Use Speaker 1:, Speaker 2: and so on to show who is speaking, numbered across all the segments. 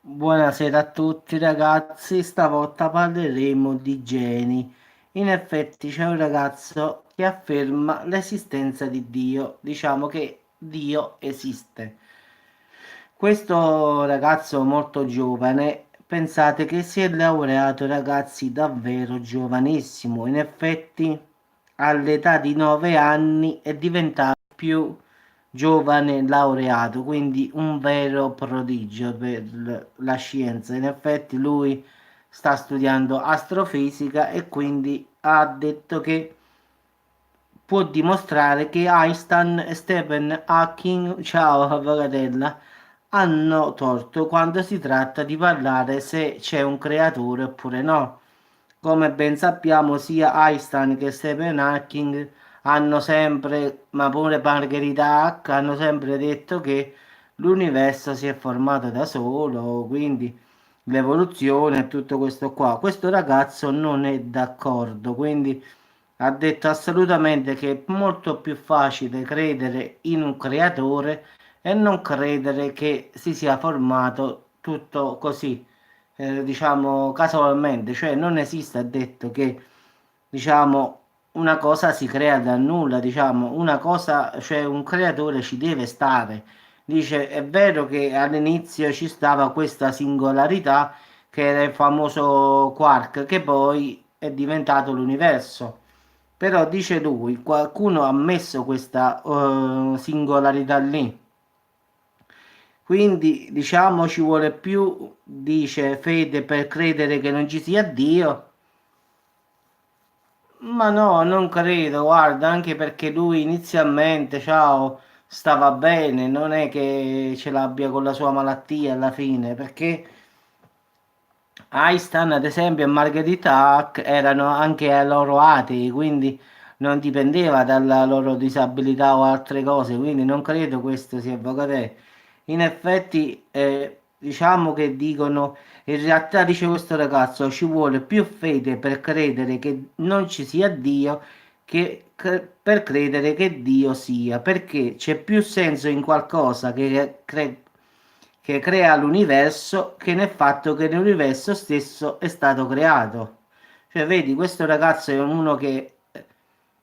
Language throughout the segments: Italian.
Speaker 1: Buonasera a tutti ragazzi, stavolta parleremo di geni. In effetti c'è un ragazzo che afferma l'esistenza di Dio, diciamo che Dio esiste. Questo ragazzo molto giovane, pensate che si è laureato ragazzi davvero giovanissimo, in effetti all'età di 9 anni è diventato più giovane laureato, quindi un vero prodigio per la scienza. In effetti lui sta studiando astrofisica e quindi ha detto che può dimostrare che Einstein e Stephen Hawking, ciao avvocatella, hanno torto quando si tratta di parlare se c'è un creatore oppure no. Come ben sappiamo, sia Einstein che Stephen Hawking hanno sempre, ma pure Margherita Hack, hanno sempre detto che l'universo si è formato da solo, quindi l'evoluzione e tutto questo qua. Questo ragazzo non è d'accordo, quindi ha detto assolutamente che è molto più facile credere in un creatore e non credere che si sia formato tutto così, diciamo casualmente, cioè non esiste, ha detto che diciamo una cosa si crea da nulla, diciamo una cosa, cioè un creatore ci deve stare. Dice, è vero che all'inizio ci stava questa singolarità che era il famoso quark, che poi è diventato l'universo. Però dice lui, qualcuno ha messo questa singolarità lì. Quindi diciamo ci vuole più, dice, fede per credere che non ci sia Dio. Ma no, non credo, guarda, anche perché lui inizialmente, ciao, stava bene, non è che ce l'abbia con la sua malattia alla fine, perché Einstein, ad esempio, e Margherita Hack erano anche loro atei, quindi non dipendeva dalla loro disabilità o altre cose, quindi non credo questo sia avvocatè. In effetti, diciamo che dicono, in realtà dice questo ragazzo, ci vuole più fede per credere che non ci sia Dio per credere che Dio sia, perché c'è più senso in qualcosa che crea l'universo che nel fatto che l'universo stesso è stato creato. Cioè, vedi, questo ragazzo è uno che,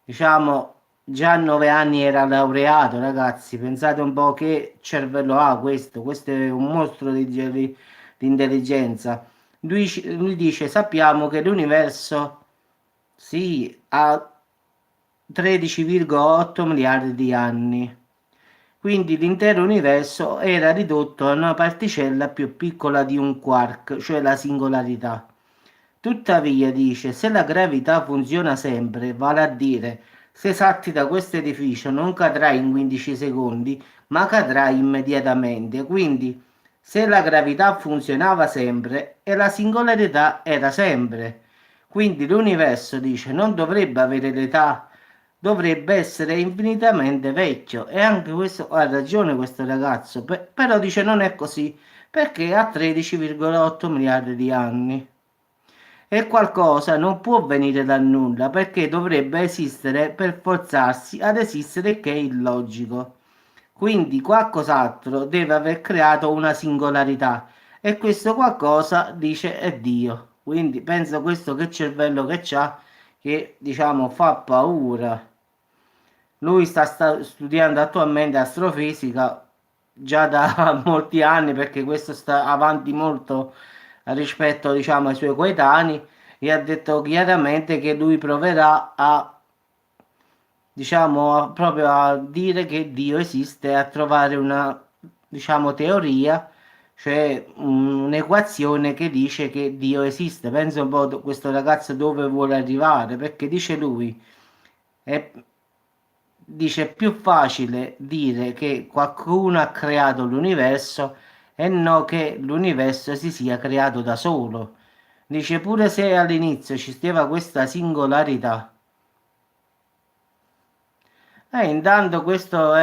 Speaker 1: diciamo, già a 9 anni era laureato, ragazzi. Pensate un po' che cervello ha questo. Questo è un mostro di intelligenza. Lui dice, sappiamo che l'universo, sì, ha 13,8 miliardi di anni. Quindi l'intero universo era ridotto a una particella più piccola di un quark, cioè la singolarità. Tuttavia, dice, se la gravità funziona sempre, vale a dire, se salti da questo edificio non cadrai in 15 secondi, ma cadrai immediatamente. Quindi, se la gravità funzionava sempre e la singolarità era sempre. Quindi l'universo, dice, non dovrebbe avere l'età, dovrebbe essere infinitamente vecchio. E anche questo ha ragione questo ragazzo, però dice non è così, perché ha 13,8 miliardi di anni. E qualcosa non può venire dal nulla perché dovrebbe esistere per forzarsi ad esistere, che è illogico. Quindi qualcos'altro deve aver creato una singolarità e questo qualcosa dice è Dio. Quindi penso questo che cervello che c'ha che diciamo fa paura. Lui sta studiando attualmente astrofisica già da molti anni perché questo sta avanti molto rispetto, diciamo, ai suoi coetanei e ha detto chiaramente che lui proverà a, diciamo, proprio a dire che Dio esiste, e a trovare una, diciamo, teoria, cioè un'equazione che dice che Dio esiste. Pensa un po' questo ragazzo dove vuole arrivare, perché dice lui. È Dice è più facile dire che qualcuno ha creato l'universo e no che l'universo si sia creato da solo. Dice pure se all'inizio ci stava questa singolarità. Intanto questo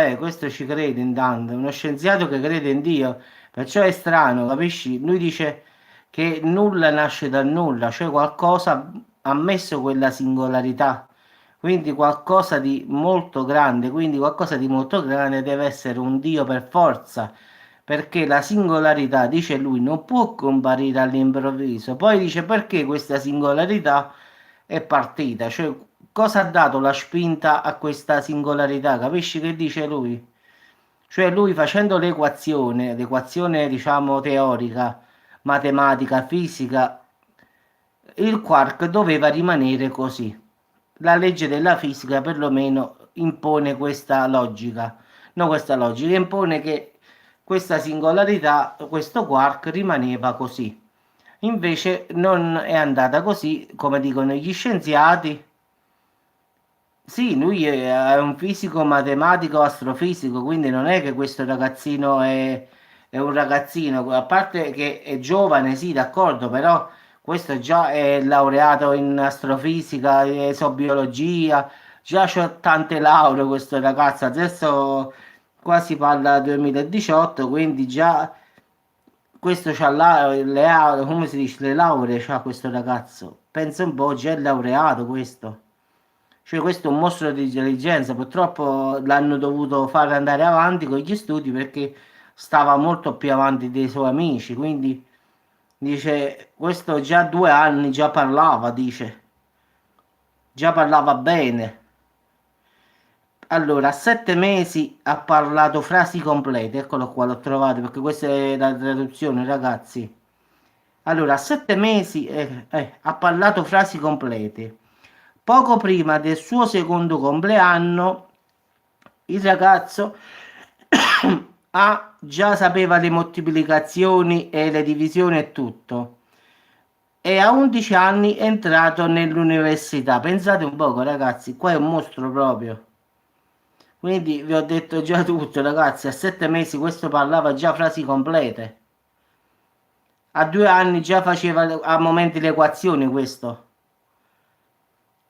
Speaker 1: ci crede, intanto, uno scienziato che crede in Dio, perciò è strano, capisci? Lui dice che nulla nasce dal nulla, cioè qualcosa ha messo quella singolarità, quindi qualcosa di molto grande, quindi qualcosa di molto grande deve essere un Dio per forza, perché la singolarità, dice lui, non può comparire all'improvviso. Poi dice perché questa singolarità è partita, cioè cosa ha dato la spinta a questa singolarità, capisci che dice lui? Cioè lui facendo l'equazione diciamo teorica, matematica, fisica, il quark doveva rimanere così. La legge della fisica perlomeno impone questa logica, no questa logica, impone che questa singolarità, questo quark rimaneva così. Invece non è andata così, come dicono gli scienziati. Sì, lui è un fisico matematico astrofisico, quindi non è che questo ragazzino è un ragazzino, a parte che è giovane, sì, d'accordo, però questo già è laureato in astrofisica, esobiologia, già c'ha tante lauree questo ragazzo, adesso qua si parla 2018, quindi già questo c'ha come si dice, le lauree c'ha questo ragazzo, pensa un po', già è laureato questo. Cioè, questo è un mostro di intelligenza. Purtroppo l'hanno dovuto far andare avanti con gli studi perché stava molto più avanti dei suoi amici. Quindi dice, questo già 2 anni già parlava, dice, già parlava bene. Allora, a 7 mesi ha parlato frasi complete. Eccolo qua, l'ho trovato perché questa è la traduzione, ragazzi. Allora, a 7 mesi ha parlato frasi complete. Poco prima del suo secondo compleanno, il ragazzo già sapeva le moltiplicazioni e le divisioni e tutto. E a 11 anni è entrato nell'università. Pensate un poco, ragazzi, qua è un mostro proprio. Quindi vi ho detto già tutto, ragazzi. A 7 mesi questo parlava già frasi complete. A 2 anni già faceva a momenti le equazioni questo.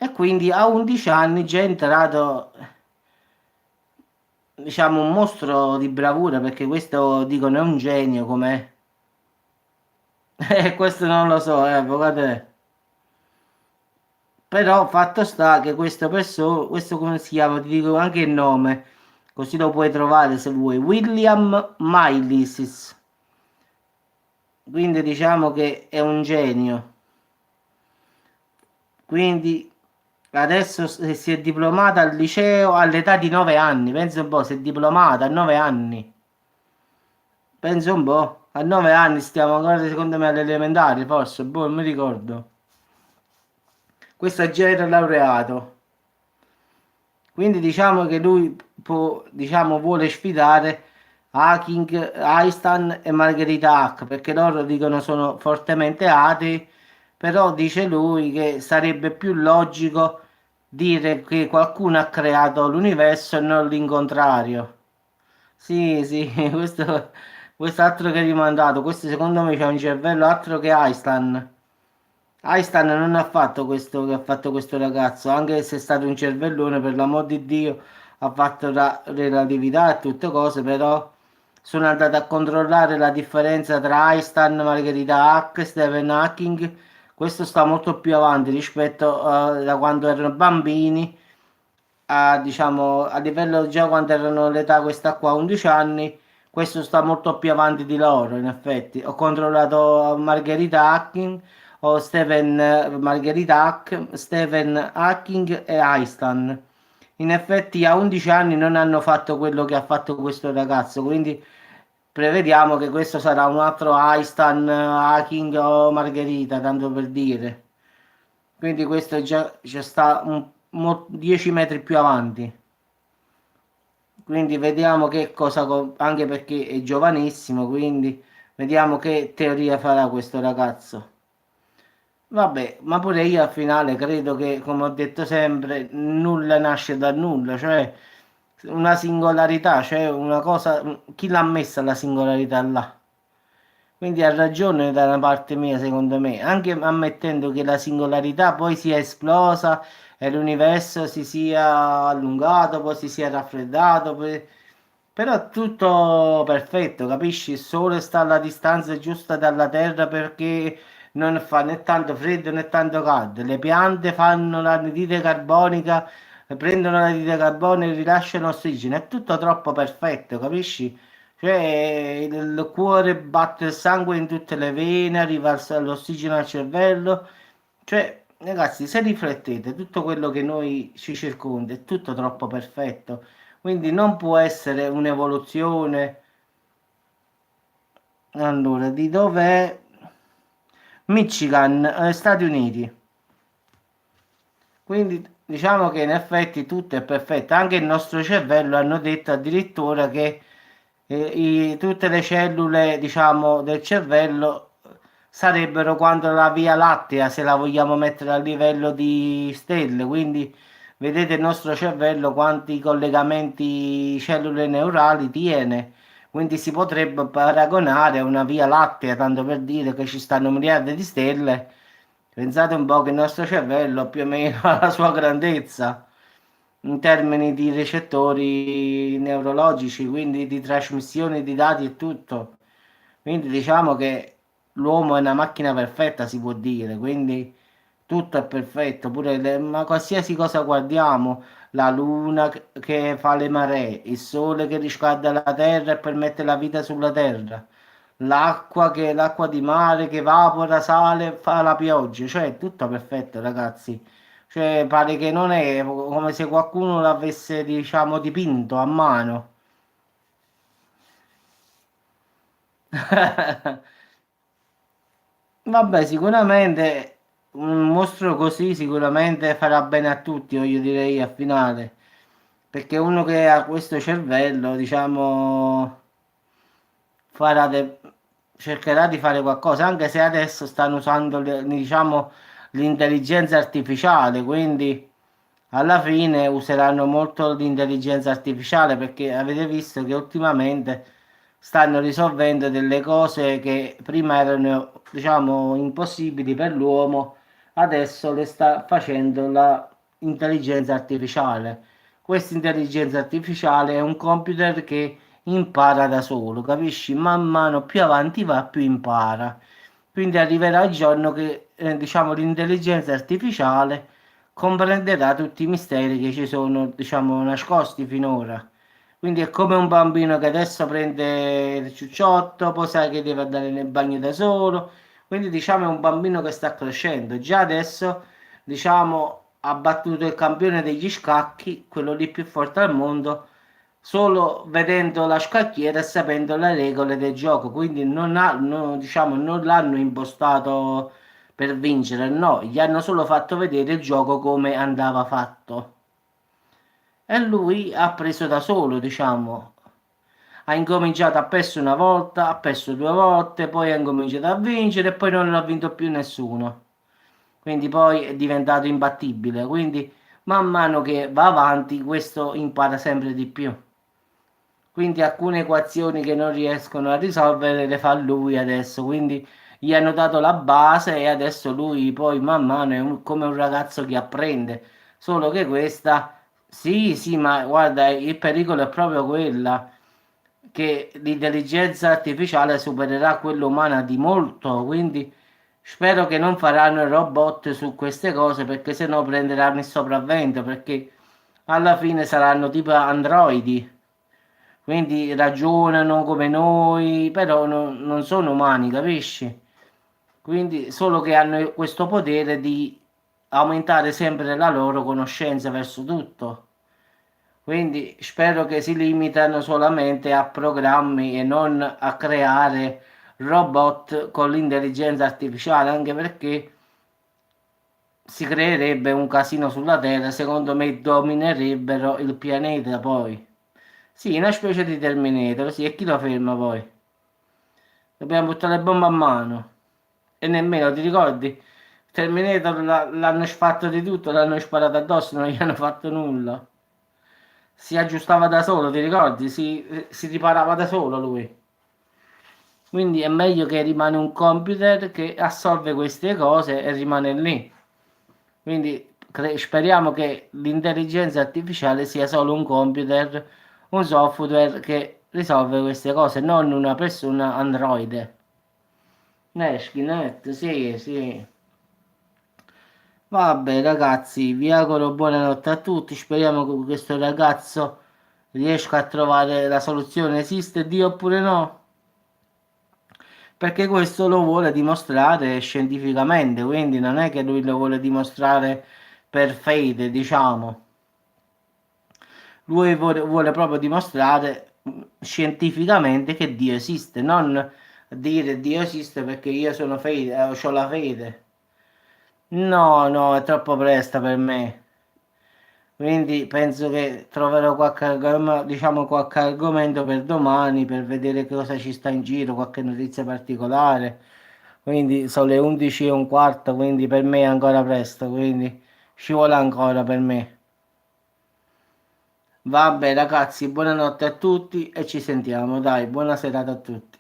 Speaker 1: E quindi a 11 anni già è entrato, diciamo, un mostro di bravura, perché questo dicono è un genio com'è. Questo non lo so, avvocato. Però fatto sta che questo come si chiama, ti dico anche il nome, così lo puoi trovare se vuoi. William Milesis. Quindi diciamo che è un genio. Quindi adesso si è diplomata al liceo all'età di 9 anni. Pensa un po', si è diplomata a 9 anni. Pensa un po', a 9 anni stiamo ancora secondo me alle elementari, forse, boh, non mi ricordo. Questo già era laureato. Quindi diciamo che lui diciamo, vuole sfidare Hawking, Einstein e Margherita Hack, perché loro dicono sono fortemente atei, però dice lui che sarebbe più logico dire che qualcuno ha creato l'universo e non l'incontrario. Sì, sì, questo altro che è rimandato, questo secondo me c'ha un cervello altro che Einstein. Einstein non ha fatto questo che ha fatto questo ragazzo, anche se è stato un cervellone, per l'amor di Dio, ha fatto la relatività e tutte cose, però sono andato a controllare la differenza tra Einstein, Margherita Hack, Stephen Hawking. Questo sta molto più avanti rispetto da quando erano bambini diciamo, a livello già quando erano l'età questa qua, 11 anni, questo sta molto più avanti di loro, in effetti. Ho controllato Margherita Hacking, o Margherita Hack, Stephen Hacking e Einstein. In effetti a 11 anni non hanno fatto quello che ha fatto questo ragazzo, quindi prevediamo che questo sarà un altro Einstein, Hacking o Margherita, tanto per dire. Quindi questo già sta 10 metri più avanti. Quindi vediamo che cosa, anche perché è giovanissimo, quindi vediamo che teoria farà questo ragazzo. Vabbè, ma pure io al finale credo che, come ho detto sempre, nulla nasce da nulla, cioè una singolarità, cioè una cosa, chi l'ha messa la singolarità là? Quindi ha ragione da una parte mia, secondo me, anche ammettendo che la singolarità poi sia esplosa e l'universo si sia allungato, poi si sia raffreddato, però è tutto perfetto, capisci? Il sole sta alla distanza giusta dalla Terra perché non fa né tanto freddo né tanto caldo. Le piante fanno l'anidride carbonica, prendono l'anidride carbonica e rilasciano ossigeno. È tutto troppo perfetto, capisci? Cioè, il cuore batte il sangue in tutte le vene, arriva l'ossigeno al cervello. Cioè, ragazzi, se riflettete, tutto quello che noi ci circonda è tutto troppo perfetto. Quindi non può essere un'evoluzione. Allora, di dove è? Michigan, Stati Uniti. Quindi diciamo che in effetti tutto è perfetto. Anche il nostro cervello hanno detto addirittura che tutte le cellule, diciamo, del cervello sarebbero quanto la Via Lattea, se la vogliamo mettere a livello di stelle. Quindi vedete il nostro cervello quanti collegamenti cellule neurali tiene. Quindi si potrebbe paragonare a una Via Lattea, tanto per dire che ci stanno miliardi di stelle. Pensate un po' che il nostro cervello più o meno ha la sua grandezza in termini di recettori neurologici, quindi di trasmissione di dati e tutto. Quindi diciamo che l'uomo è una macchina perfetta, si può dire, quindi tutto è perfetto, ma qualsiasi cosa guardiamo, la luna che fa le maree, il sole che riscalda la terra e permette la vita sulla terra, l'acqua di mare che evapora, sale, fa la pioggia, cioè è tutto perfetto, ragazzi. Cioè, pare che non è come se qualcuno l'avesse, diciamo, dipinto a mano. Vabbè, sicuramente un mostro così sicuramente farà bene a tutti, voglio dire io, al finale. Perché uno che ha questo cervello, diciamo, farà cercherà di fare qualcosa, anche se adesso stanno usando, diciamo, l'intelligenza artificiale, quindi alla fine useranno molto l'intelligenza artificiale perché avete visto che ultimamente stanno risolvendo delle cose che prima erano, diciamo, impossibili per l'uomo, adesso le sta facendo l'intelligenza artificiale. Questa intelligenza artificiale è un computer che impara da solo, capisci? Man mano più avanti va, più impara. Quindi arriverà il giorno che, diciamo, l'intelligenza artificiale comprenderà tutti i misteri che ci sono, diciamo, nascosti finora. Quindi è come un bambino che adesso prende il ciucciotto, poi sa che deve andare nel bagno da solo. Quindi diciamo è un bambino che sta crescendo. Già adesso, diciamo, ha battuto il campione degli scacchi, quello lì più forte al mondo, solo vedendo la scacchiera e sapendo le regole del gioco. Quindi diciamo, non l'hanno impostato per vincere, no, gli hanno solo fatto vedere il gioco come andava fatto. E lui ha preso da solo, diciamo. Ha incominciato, ha perso una volta, ha perso due volte, poi ha incominciato a vincere e poi non l'ha vinto più nessuno. Quindi poi è diventato imbattibile. Quindi man mano che va avanti, questo impara sempre di più. Quindi alcune equazioni che non riescono a risolvere le fa lui adesso. Quindi gli hanno dato la base e adesso lui poi man mano è come un ragazzo che apprende. Solo che questa, sì, sì, ma guarda, il pericolo è proprio quella che l'intelligenza artificiale supererà quella umana di molto. Quindi spero che non faranno il robot su queste cose perché sennò prenderanno il sopravvento. Perché alla fine saranno tipo androidi. Quindi ragionano come noi, però non sono umani, capisci? Quindi solo che hanno questo potere di aumentare sempre la loro conoscenza verso tutto. Quindi spero che si limitano solamente a programmi e non a creare robot con l'intelligenza artificiale, anche perché si creerebbe un casino sulla Terra, secondo me dominerebbero il pianeta poi. Sì, una specie di Terminator, sì, e chi lo ferma poi? Dobbiamo buttare le bombe a mano. E nemmeno, ti ricordi? Terminator l'hanno fatto di tutto, l'hanno sparato addosso, non gli hanno fatto nulla. Si aggiustava da solo, ti ricordi? Si riparava da solo lui. Quindi è meglio che rimane un computer che assolve queste cose e rimane lì. Quindi speriamo che l'intelligenza artificiale sia solo un computer, un software che risolve queste cose, non una persona androide. Skinnet, sì, sì. Vabbè, ragazzi, vi auguro buonanotte a tutti. Speriamo che questo ragazzo Riesco a trovare la soluzione, esiste Dio oppure no? Perché questo lo vuole dimostrare scientificamente, quindi non è che lui lo vuole dimostrare per fede, diciamo. Lui vuole proprio dimostrare scientificamente che Dio esiste, non dire Dio esiste perché io sono fede, ho la fede. No, no, è troppo presto per me. Quindi penso che troverò qualche, diciamo, qualche argomento per domani per vedere cosa ci sta in giro, qualche notizia particolare. Quindi sono le 11:15, quindi per me è ancora presto, quindi ci vuole ancora per me. Vabbè ragazzi, buonanotte a tutti e ci sentiamo, dai, buona serata a tutti.